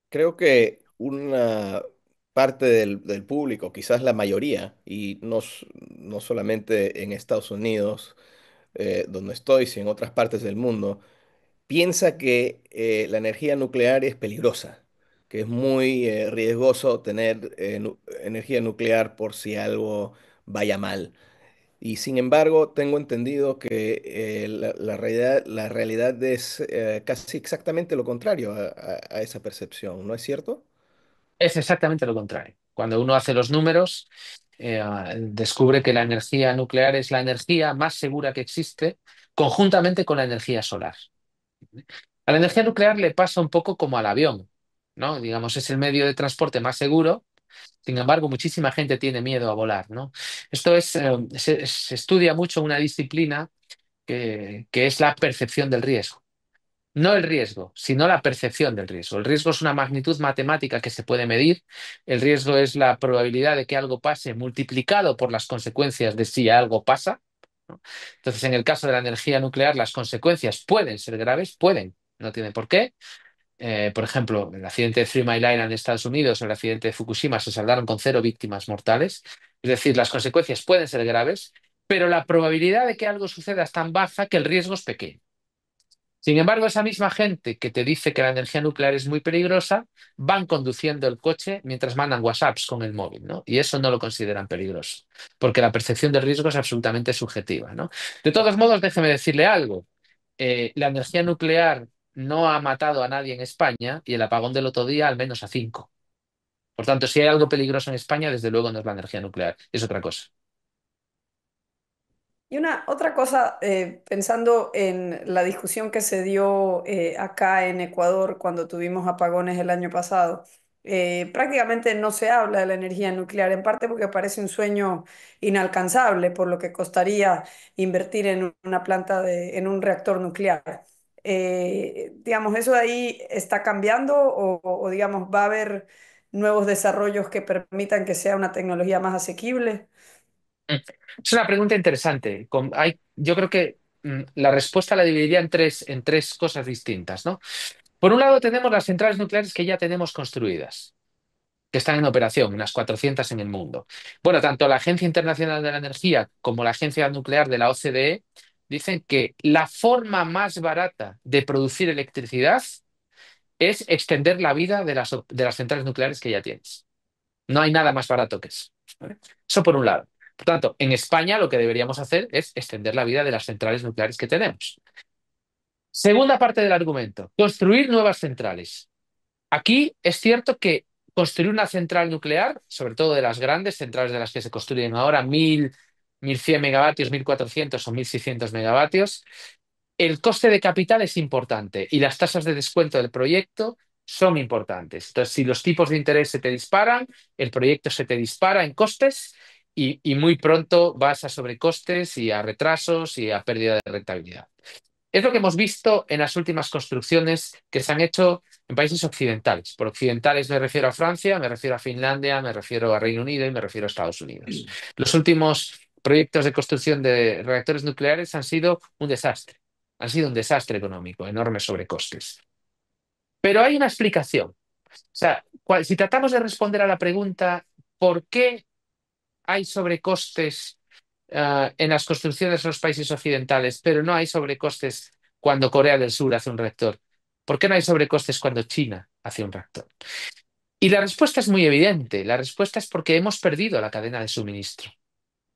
Creo que una parte del público, quizás la mayoría, y no solamente en Estados Unidos, donde estoy, sino en otras partes del mundo, piensa que la energía nuclear es peligrosa, que es muy riesgoso tener energía nuclear por si algo vaya mal. Y sin embargo, tengo entendido que la realidad es casi exactamente lo contrario a esa percepción, ¿no es cierto? Es exactamente lo contrario. Cuando uno hace los números, descubre que la energía nuclear es la energía más segura que existe, conjuntamente con la energía solar. A la energía nuclear le pasa un poco como al avión, ¿no? Digamos, es el medio de transporte más seguro. Sin embargo, muchísima gente tiene miedo a volar, ¿no? Esto es, se estudia mucho una disciplina que es la percepción del riesgo. No el riesgo, sino la percepción del riesgo. El riesgo es una magnitud matemática que se puede medir. El riesgo es la probabilidad de que algo pase multiplicado por las consecuencias de si algo pasa, ¿no? Entonces, en el caso de la energía nuclear, las consecuencias pueden ser graves, pueden, no tienen por qué. Por ejemplo, el accidente de Three Mile Island en Estados Unidos o el accidente de Fukushima se saldaron con 0 víctimas mortales. Es decir, las consecuencias pueden ser graves, pero la probabilidad de que algo suceda es tan baja que el riesgo es pequeño. Sin embargo, esa misma gente que te dice que la energía nuclear es muy peligrosa, van conduciendo el coche mientras mandan WhatsApps con el móvil, ¿no? Y eso no lo consideran peligroso, porque la percepción del riesgo es absolutamente subjetiva, ¿no? De todos modos, déjeme decirle algo. La energía nuclear no ha matado a nadie en España y el apagón del otro día al menos a 5. Por tanto, si hay algo peligroso en España, desde luego no es la energía nuclear, es otra cosa. Y una otra cosa, pensando en la discusión que se dio acá en Ecuador cuando tuvimos apagones el año pasado, prácticamente no se habla de la energía nuclear, en parte porque parece un sueño inalcanzable, por lo que costaría invertir en una planta en un reactor nuclear. Digamos, ¿eso de ahí está cambiando o, digamos, va a haber nuevos desarrollos que permitan que sea una tecnología más asequible? Es una pregunta interesante. Yo creo que la respuesta la dividiría en tres cosas distintas, ¿no? Por un lado, tenemos las centrales nucleares que ya tenemos construidas, que están en operación, unas 400 en el mundo. Bueno, tanto la Agencia Internacional de la Energía como la Agencia Nuclear de la OCDE dicen que la forma más barata de producir electricidad es extender la vida de las centrales nucleares que ya tienes. No hay nada más barato que eso, ¿vale? Eso por un lado. Por tanto, en España lo que deberíamos hacer es extender la vida de las centrales nucleares que tenemos. Segunda parte del argumento, construir nuevas centrales. Aquí es cierto que construir una central nuclear, sobre todo de las grandes centrales de las que se construyen ahora, 1.100 megavatios, 1.400 o 1.600 megavatios, el coste de capital es importante y las tasas de descuento del proyecto son importantes. Entonces, si los tipos de interés se te disparan, el proyecto se te dispara en costes y muy pronto vas a sobrecostes y a retrasos y a pérdida de rentabilidad. Es lo que hemos visto en las últimas construcciones que se han hecho en países occidentales. Por occidentales me refiero a Francia, me refiero a Finlandia, me refiero a Reino Unido y me refiero a Estados Unidos. Los últimos proyectos de construcción de reactores nucleares han sido un desastre. Han sido un desastre económico, enormes sobrecostes. Pero hay una explicación. O sea, si tratamos de responder a la pregunta ¿por qué hay sobrecostes en las construcciones en los países occidentales, pero no hay sobrecostes cuando Corea del Sur hace un reactor? ¿Por qué no hay sobrecostes cuando China hace un reactor? Y la respuesta es muy evidente. La respuesta es porque hemos perdido la cadena de suministro.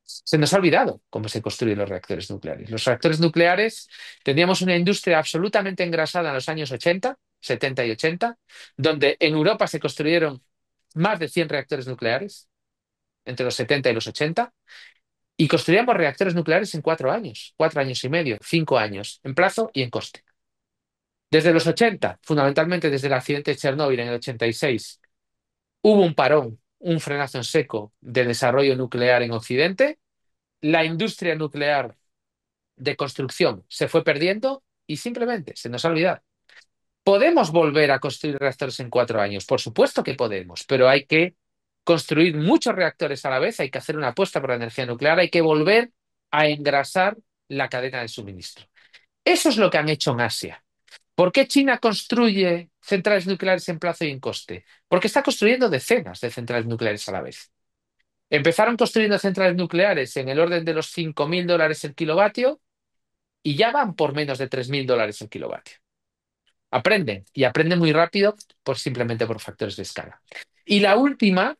Se nos ha olvidado cómo se construyen los reactores nucleares. Los reactores nucleares, teníamos una industria absolutamente engrasada en los años 80, 70 y 80, donde en Europa se construyeron más de 100 reactores nucleares entre los 70 y los 80. Y construíamos reactores nucleares en 4 años, 4 años y medio, 5 años, en plazo y en coste. Desde los 80, fundamentalmente desde el accidente de Chernóbil en el 86, hubo un parón, un frenazo en seco de desarrollo nuclear en Occidente. La industria nuclear de construcción se fue perdiendo y simplemente se nos ha olvidado. ¿Podemos volver a construir reactores en 4 años? Por supuesto que podemos, pero hay que construir muchos reactores a la vez, hay que hacer una apuesta por la energía nuclear, hay que volver a engrasar la cadena de suministro. Eso es lo que han hecho en Asia. ¿Por qué China construye centrales nucleares en plazo y en coste? Porque está construyendo decenas de centrales nucleares a la vez. Empezaron construyendo centrales nucleares en el orden de los $5.000 el kilovatio y ya van por menos de $3.000 el kilovatio. Aprenden y aprenden muy rápido simplemente por factores de escala. Y la última,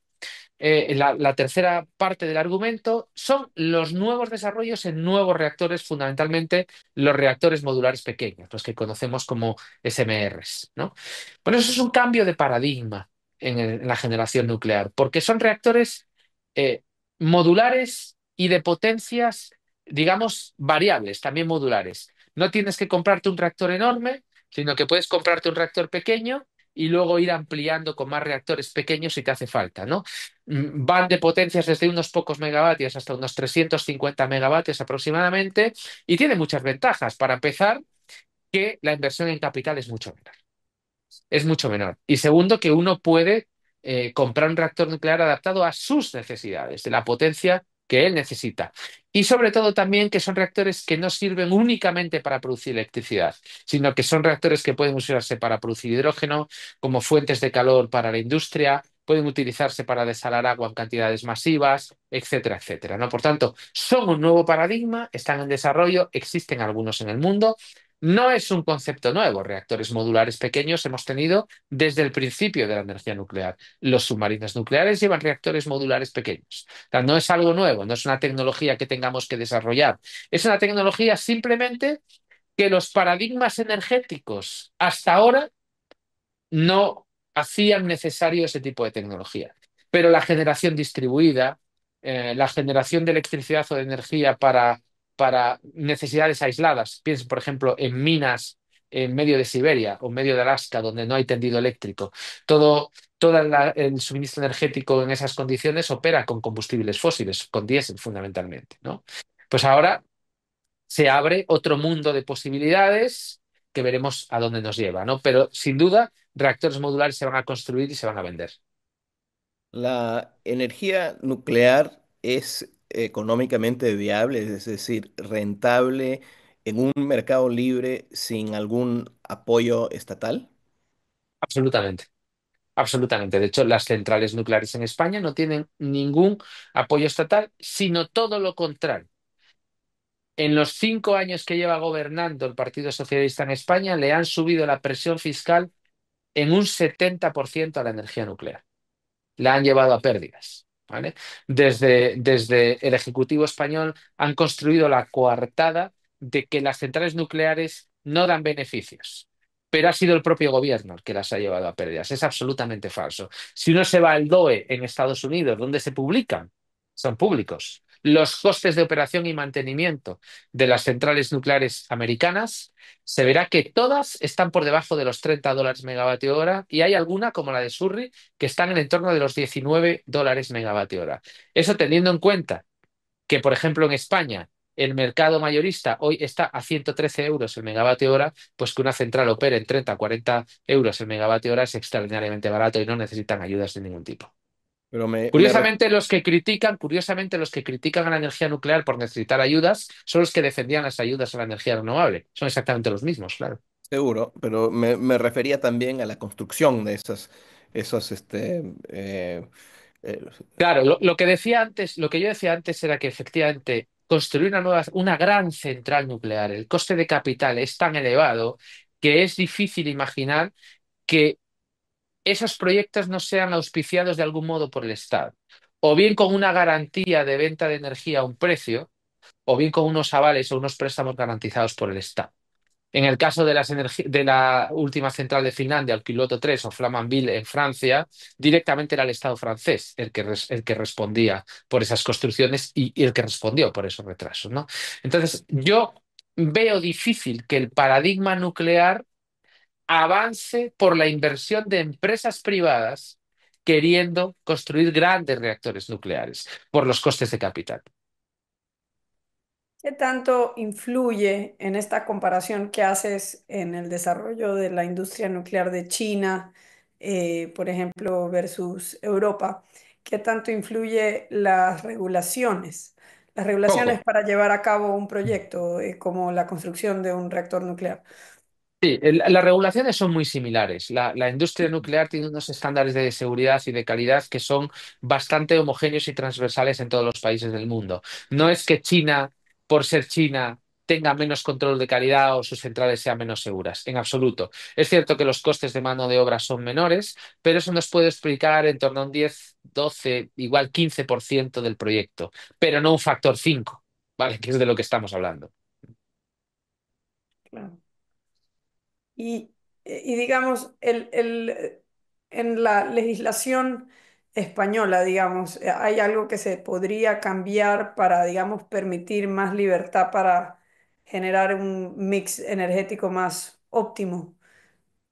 la tercera parte del argumento, son los nuevos desarrollos en nuevos reactores, fundamentalmente los reactores modulares pequeños, los que conocemos como SMRs, ¿no? Bueno, eso es un cambio de paradigma en la generación nuclear, porque son reactores eh, modulares y de potencias, digamos, variables, también modulares. No tienes que comprarte un reactor enorme, sino que puedes comprarte un reactor pequeño y luego ir ampliando con más reactores pequeños si te hace falta, ¿no? Van de potencias desde unos pocos megavatios hasta unos 350 megavatios aproximadamente y tiene muchas ventajas. Para empezar, que la inversión en capital es mucho menor. Es mucho menor. Y segundo, que uno puede comprar un reactor nuclear adaptado a sus necesidades, de la potencia que él necesita. Y sobre todo también que son reactores que no sirven únicamente para producir electricidad, sino que son reactores que pueden usarse para producir hidrógeno, como fuentes de calor para la industria, pueden utilizarse para desalar agua en cantidades masivas, etcétera, etcétera, ¿no? Por tanto, son un nuevo paradigma, están en desarrollo, existen algunos en el mundo. No es un concepto nuevo. Reactores modulares pequeños hemos tenido desde el principio de la energía nuclear. Los submarinos nucleares llevan reactores modulares pequeños. O sea, no es algo nuevo, no es una tecnología que tengamos que desarrollar. Es una tecnología simplemente que los paradigmas energéticos hasta ahora no hacían necesario ese tipo de tecnología. Pero la generación distribuida, la generación de electricidad o de energía para necesidades aisladas, piensen, por ejemplo, en minas en medio de Siberia o en medio de Alaska, donde no hay tendido eléctrico, todo el suministro energético en esas condiciones opera con combustibles fósiles, con diésel fundamentalmente, ¿no? Pues ahora se abre otro mundo de posibilidades que veremos a dónde nos lleva, ¿no? Pero sin duda, reactores modulares se van a construir y se van a vender. La energía nuclear es económicamente viable, es decir, rentable en un mercado libre sin algún apoyo estatal. Absolutamente, absolutamente. De hecho, las centrales nucleares en España no tienen ningún apoyo estatal, sino todo lo contrario. En los 5 años que lleva gobernando el Partido Socialista en España, le han subido la presión fiscal en un 70% a la energía nuclear. La han llevado a pérdidas. ¿Vale? Desde el Ejecutivo español han construido la coartada de que las centrales nucleares no dan beneficios, pero ha sido el propio gobierno el que las ha llevado a pérdidas. Es absolutamente falso. Si uno se va al DOE en Estados Unidos, donde se publican, son públicos, los costes de operación y mantenimiento de las centrales nucleares americanas, se verá que todas están por debajo de los $30 megavatio hora y hay alguna, como la de Surrey, que están en el entorno de los $19 megavatio hora. Eso teniendo en cuenta que, por ejemplo, en España el mercado mayorista hoy está a 113 euros el megavatio hora, pues que una central opere en 30 o 40 euros el megavatio hora es extraordinariamente barato y no necesitan ayudas de ningún tipo. Pero Curiosamente, los que critican a la energía nuclear por necesitar ayudas son los que defendían las ayudas a la energía renovable. Son exactamente los mismos, claro. seguro, pero me refería también a la construcción de esos, eh, Claro, lo que decía antes, lo que yo decía antes era que efectivamente construir una gran central nuclear, el coste de capital es tan elevado que es difícil imaginar que esos proyectos no sean auspiciados de algún modo por el Estado, o bien con una garantía de venta de energía a un precio, o bien con unos avales o unos préstamos garantizados por el Estado. En el caso de, de la última central de Finlandia, Olkiluoto 3 o Flamanville en Francia, directamente era el Estado francés el que respondía por esas construcciones y el que respondió por esos retrasos, ¿no? Entonces, yo veo difícil que el paradigma nuclear avance por la inversión de empresas privadas queriendo construir grandes reactores nucleares por los costes de capital. ¿Qué tanto influye en esta comparación que haces en el desarrollo de la industria nuclear de China, por ejemplo, versus Europa? ¿Qué tanto influye las regulaciones? Las regulaciones Poco. para llevar a cabo un proyecto, como la construcción de un reactor nuclear. Sí, las regulaciones son muy similares. La industria nuclear tiene unos estándares de seguridad y de calidad que son bastante homogéneos y transversales en todos los países del mundo. No es que China, por ser China, tenga menos control de calidad o sus centrales sean menos seguras, en absoluto. Es cierto que los costes de mano de obra son menores, pero eso nos puede explicar en torno a un 10, 12, igual 15% del proyecto, pero no un factor 5, ¿vale? Que es de lo que estamos hablando. Claro. Y digamos, en la legislación española, digamos, ¿hay algo que se podría cambiar para, digamos, permitir más libertad para generar un mix energético más óptimo?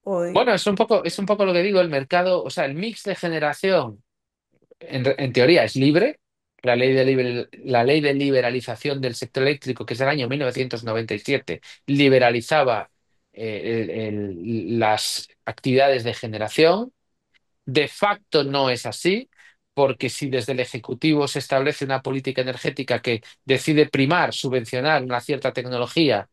O, Bueno, es un poco lo que digo, el mercado, o sea, el mix de generación, en teoría es libre. La ley de liberalización del sector eléctrico, que es del año 1997, liberalizaba las actividades de generación. De facto no es así, porque si desde el Ejecutivo se establece una política energética que decide primar, subvencionar una cierta tecnología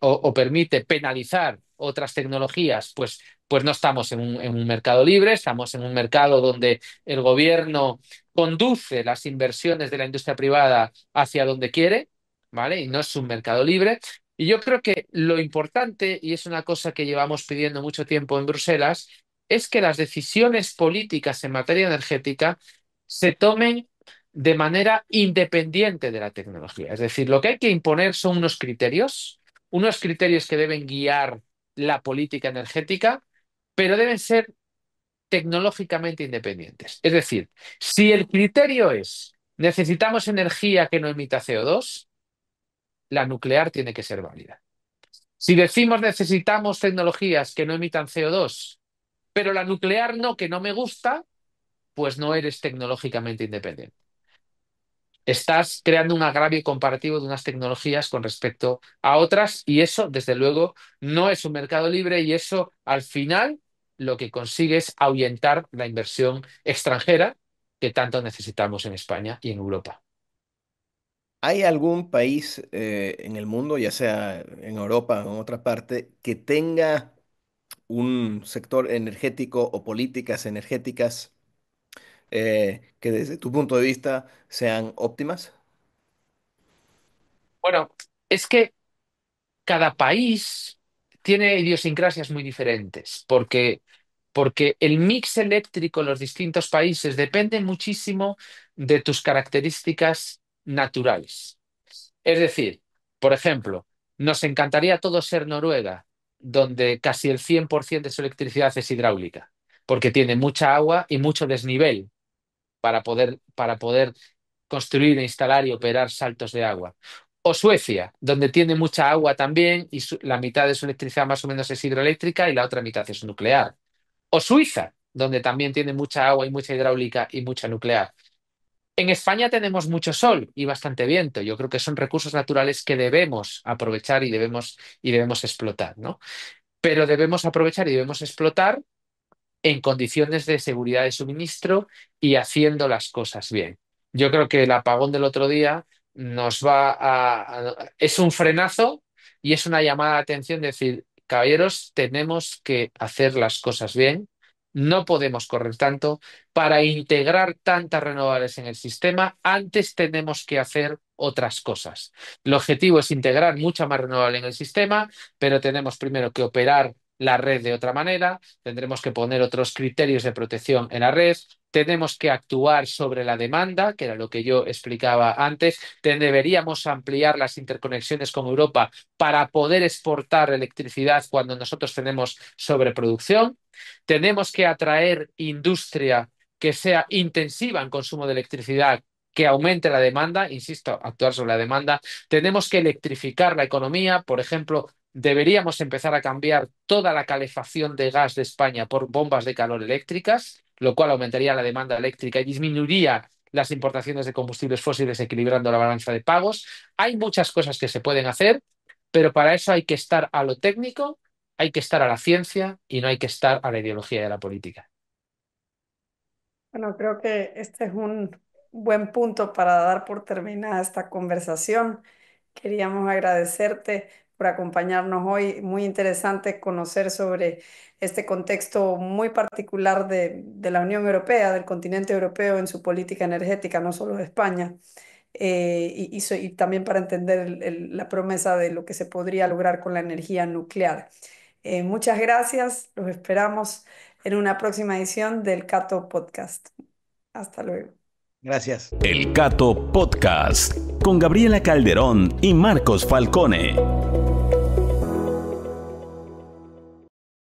o permite penalizar otras tecnologías, pues no estamos en un mercado libre, estamos en un mercado donde el gobierno conduce las inversiones de la industria privada hacia donde quiere, ¿vale? Y no es un mercado libre. Y yo creo que lo importante, y es una cosa que llevamos pidiendo mucho tiempo en Bruselas, es que las decisiones políticas en materia energética se tomen de manera independiente de la tecnología. Es decir, lo que hay que imponer son unos criterios que deben guiar la política energética, pero deben ser tecnológicamente independientes. Es decir, si el criterio es necesitamos energía que no emita CO2, la nuclear tiene que ser válida. Si decimos necesitamos tecnologías que no emitan CO2, pero la nuclear no, que no me gusta, pues no eres tecnológicamente independiente. Estás creando un agravio comparativo de unas tecnologías con respecto a otras y eso, desde luego, no es un mercado libre y eso, al final, lo que consigue es ahuyentar la inversión extranjera que tanto necesitamos en España y en Europa. ¿Hay algún país en el mundo, ya sea en Europa o en otra parte, que tenga un sector energético o políticas energéticas que desde tu punto de vista sean óptimas? Bueno, es que cada país tiene idiosincrasias muy diferentes, porque el mix eléctrico en los distintos países depende muchísimo de tus características naturales. Es decir, por ejemplo, nos encantaría a todos ser Noruega, donde casi el 100% de su electricidad es hidráulica, porque tiene mucha agua y mucho desnivel para poder construir, instalar y operar saltos de agua. O Suecia, donde tiene mucha agua también y la mitad de su electricidad más o menos es hidroeléctrica y la otra mitad es nuclear. O Suiza, donde también tiene mucha agua y mucha hidráulica y mucha nuclear. En España tenemos mucho sol y bastante viento. Yo creo que son recursos naturales que debemos aprovechar y debemos explotar, ¿no? Pero debemos aprovechar y debemos explotar en condiciones de seguridad de suministro y haciendo las cosas bien. Yo creo que el apagón del otro día es un frenazo y es una llamada de atención de decir, caballeros, tenemos que hacer las cosas bien, no podemos correr tanto. Para integrar tantas renovables en el sistema, antes tenemos que hacer otras cosas. El objetivo es integrar mucha más renovable en el sistema, pero tenemos primero que operar la red de otra manera, tendremos que poner otros criterios de protección en la red, tenemos que actuar sobre la demanda, que era lo que yo explicaba antes, deberíamos ampliar las interconexiones con Europa para poder exportar electricidad cuando nosotros tenemos sobreproducción, tenemos que atraer industria que sea intensiva en consumo de electricidad, que aumente la demanda, insisto, actuar sobre la demanda. Tenemos que electrificar la economía, por ejemplo, deberíamos empezar a cambiar toda la calefacción de gas de España por bombas de calor eléctricas, lo cual aumentaría la demanda eléctrica y disminuiría las importaciones de combustibles fósiles, equilibrando la balanza de pagos. Hay muchas cosas que se pueden hacer, pero para eso hay que estar a lo técnico, hay que estar a la ciencia y no hay que estar a la ideología de la política. Bueno, creo que este es un buen punto para dar por terminada esta conversación. Queríamos agradecerte por acompañarnos hoy. Muy interesante conocer sobre este contexto muy particular de la Unión Europea, del continente europeo en su política energética, no solo de España, y también para entender la promesa de lo que se podría lograr con la energía nuclear. Muchas gracias, los esperamos en una próxima edición del Cato Podcast. Hasta luego. Gracias. El Cato Podcast con Gabriela Calderón y Marcos Falcone.